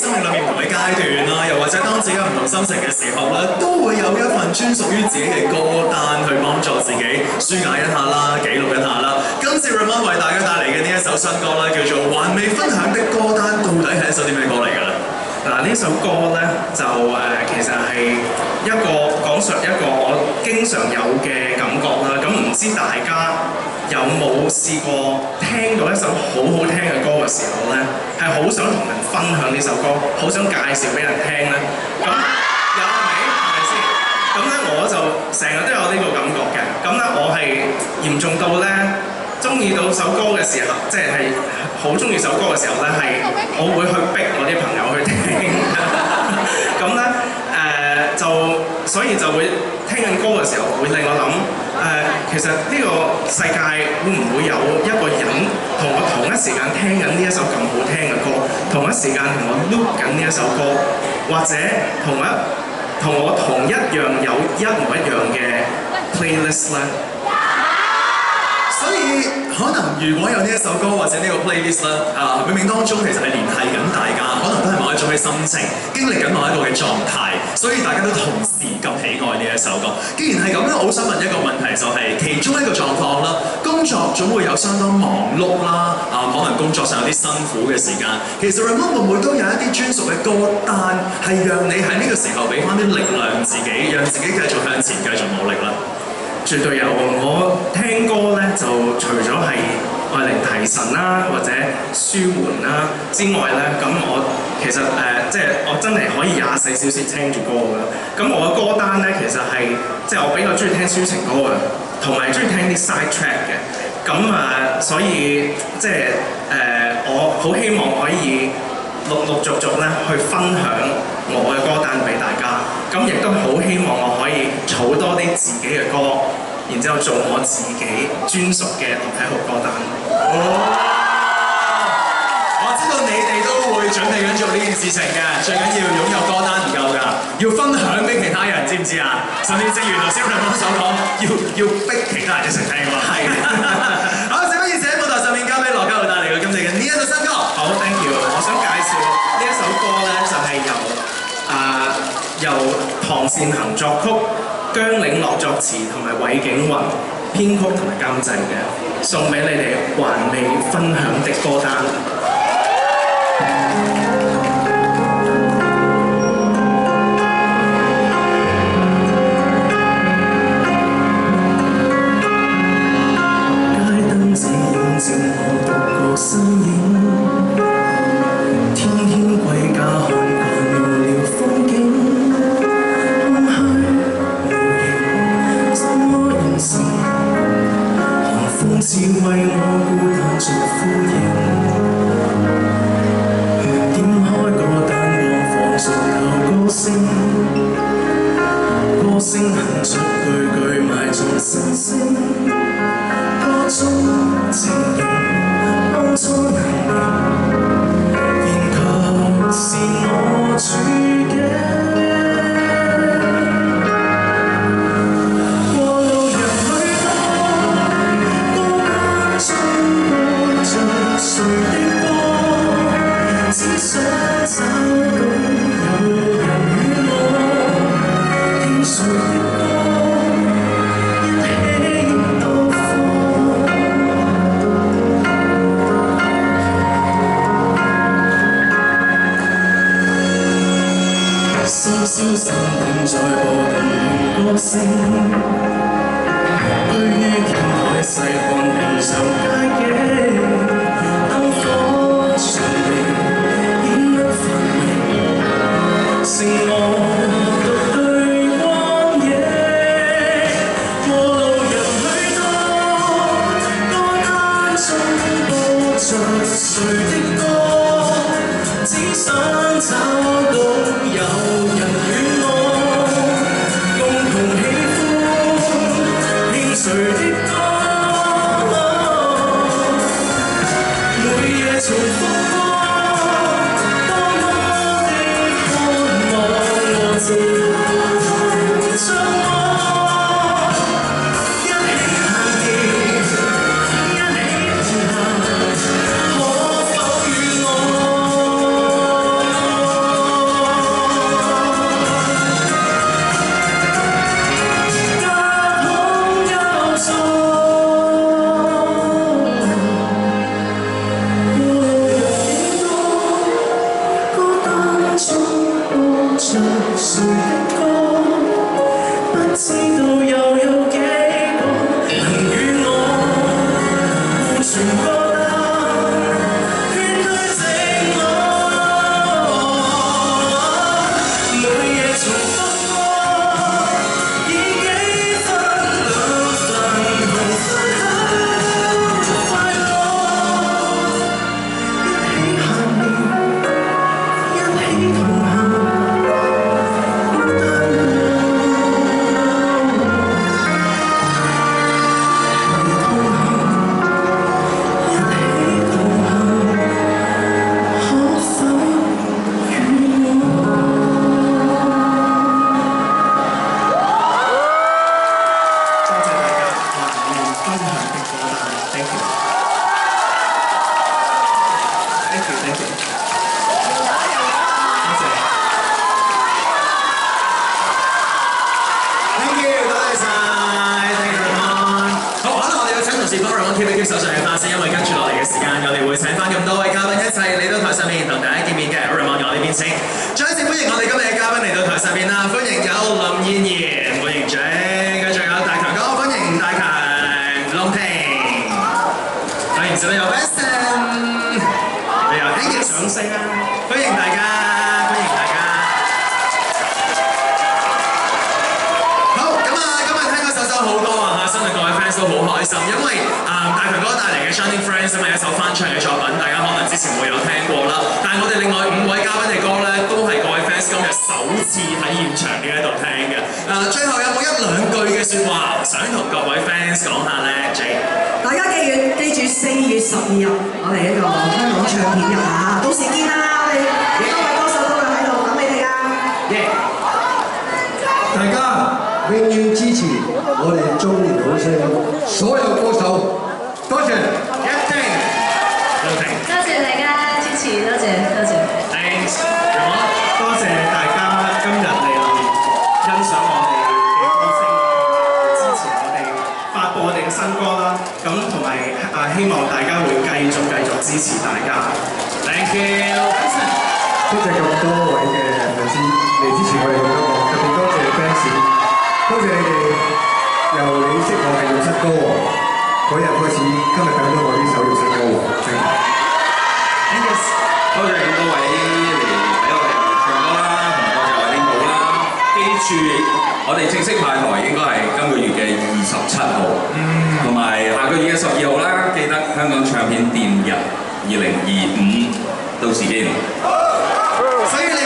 生命裏面唔同嘅階段啦，又或者當自己有唔同心情嘅時候咧，都會有一份專屬於自己嘅歌單去幫助自己抒雅一下啦、記錄一下啦。今次 Ramon 為大家帶嚟嘅呢一首新歌咧，叫做《還未分享的歌單》，到底係一首啲咩歌嚟㗎咧？嗱，呢首歌咧就其實係一個講述一個我經常有嘅感覺啦。咁唔知大家有冇試過聽到一首好好聽嘅歌嘅時候咧，係好想同人分享呢首歌，好想介紹俾人聽咧？咁有係咪？係咪先？咁咧我就成日都有呢個感覺嘅。咁咧我係嚴重到咧，中意到首歌嘅時候，即係好中意首歌嘅時候咧，係我會去逼我啲朋友去聽。咁咧就所以就會聽緊歌嘅時候，會令我諗其實呢個世界會唔會有一個人同我同一時間聽緊呢一首咁好聽嘅歌，同一時間同我 loop 緊呢一首歌，或者同我同一樣有一模一樣嘅 playlist 咧？所以可能如果有呢一首歌或者呢個 playlist 咧，冥冥當中其實係聯繫緊大家，可能都係某一種嘅心情，經歷緊某一個嘅狀態，所以大家都同時咁喜愛呢一首歌。既然係咁咧，我好想問一個問題，就係其中一個狀況啦，工作總會有相當忙碌啦，可能工作上有啲辛苦嘅時間。其實 Ramon 會唔會都有一啲專屬嘅歌單，係讓你喺呢個時候俾翻啲力量自己，讓自己繼續向前，繼續努力啦？絕對有，我聽歌咧就除咗係愛嚟提神啦，或者舒緩啦之外咧，咁我其實即係我真係可以24小時聽住歌㗎。咁我嘅歌單咧其實係即係我比較中意聽抒情歌嘅，同埋中意聽啲 side track 嘅。咁所以即係我好希望可以陸續咧去分享我嘅歌單俾大家，咁亦都好希望我可以儲多啲自己嘅歌，然之後做我自己專屬嘅獨體號歌單。我知道你哋都會準備緊做呢件事情嘅，最緊要擁有歌單唔夠㗎，要分享俾其他人，知唔知啊？甚至正如頭先 Ramon 所講，要逼其他人一齊聽㗎嘛。係。好，事不宜遲，舞台上面交俾羅家豪帶嚟嘅今次嘅呢一首新歌。好 ，thank you。我想介紹呢一首歌咧，就係由唐善恒作曲、姜嶺樂作詞同埋韋景雲編曲同埋監製嘅，送俾你哋還未分享的歌單。街燈只映照我獨個身影。為我孤單作呼應，點開個單我放逐頭歌聲，歌聲哼出句句埋在心聲，歌中情形當初難明，仍卻是我處境。深深定在播動歌聲，居於天台細看平常街景，燈火長明，顯得繁榮，剩我獨對光影。過路人許多，歌單中播着誰的歌，只想找到有人與我共同喜歡聽誰的歌。時幫 Ramon keep 手上嘅花先，因為跟住落嚟嘅時間，我哋會請翻咁多位嘉賓一齊嚟到台上面同大家見面嘅。Ramon 我呢邊請，再一次歡迎我哋今日嘅嘉賓嚟到台上面啦！歡迎有林燕妍，歡迎 J， 跟住有大強哥，歡迎大強，龍婷，歡迎小朋友 Benson， 你有啲掌聲啊！歡迎大家，歡迎大家。好，咁啊，今日聽嗰首歌好多啊嚇，相信各位 fans 都好開心，因為大強哥帶嚟嘅 Shining Friends 係一首翻唱嘅作品，大家可能之前會有聽過啦。但係我哋另外5位嘉賓嘅歌咧，都係各位 fans 今日首次喺現場呢一度聽嘅。最後有冇1、2句嘅説話想同各位 fans 講下咧 ？J， 大家記住4月12日，我哋呢個香港唱片日啊，到時見啦！我哋多位歌手都會喺度等你哋啊！大家永遠支持我哋中年好聲音所有歌手，多謝，一定，劉婷，多謝大家支持，多謝。 Thanks， 多謝大家今日嚟欣賞我哋嘅歌聲，支持我哋發佈我哋嘅新歌啦。咁同埋希望大家會繼續支持大家。Thank you， 多謝咁多位嘅粉絲嚟支持我哋咁多個，特別多謝 fans， 多謝你哋由你識我係用新歌王嗰日開始，今日等到我呢首用新歌王。Thank you， 多謝咁多位嚟睇我哋唱歌啦，同埋多謝我哋舞啦。記住，我哋正式派台應該係今個月嘅27號，同埋下個月嘅12號啦。記得香港唱片店日2025，到時見。所以你